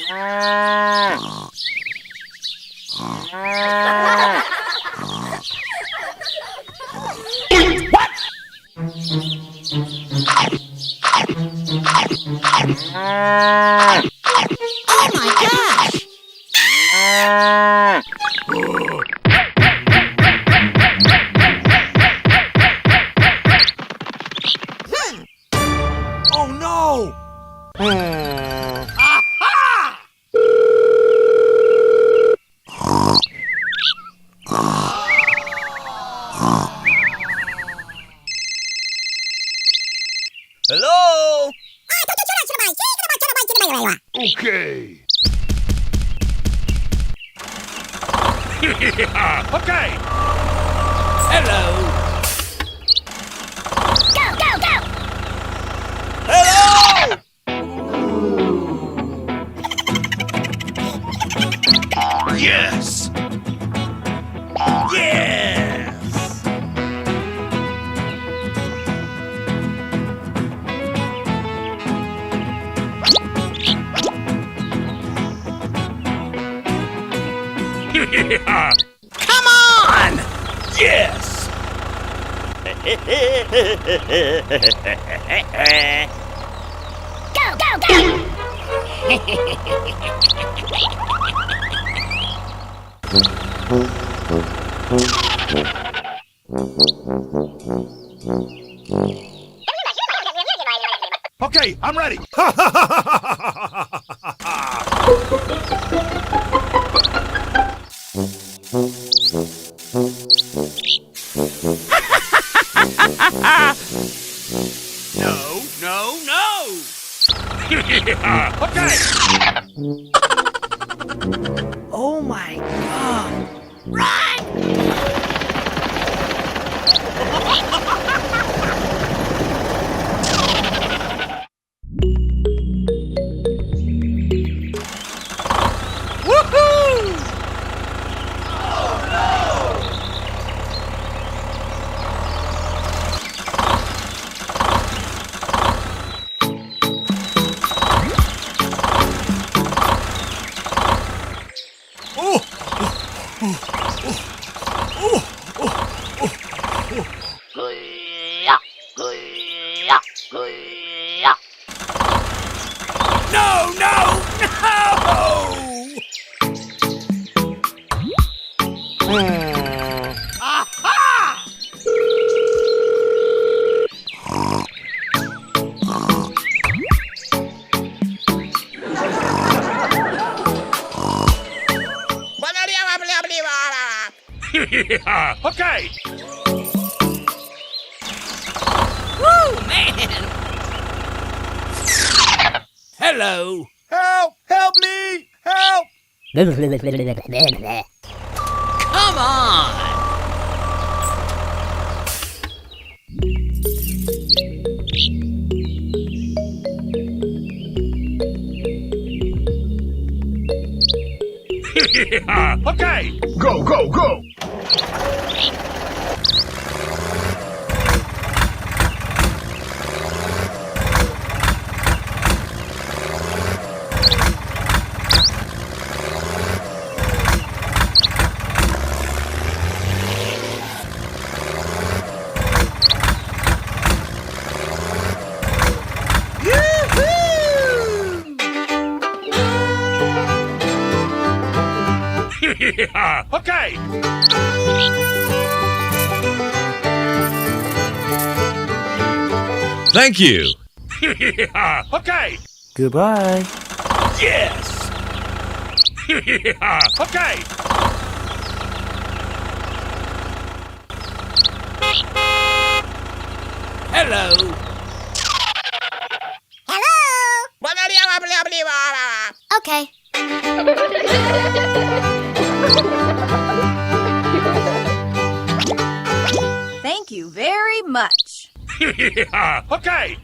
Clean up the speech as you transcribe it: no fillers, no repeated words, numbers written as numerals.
What? Oh my gosh! Oh no! Aha! Hello? Okay. Okay. Hello. Go, go, go! Hello. Yes. Yes. Come on! Yes! Go, go, go! Okay, I'm ready. No, no, no! Okay! Oh my god! Run! Woohoo! No, no, no! Aha! Okay! Woo, man! Hello! Help! Help me! Help! Come on! Okay! Go, go, go! Okay! Thank you. Okay! Goodbye. Yes! Okay! Hello! Hello? Okay. Thank you very much. Okay!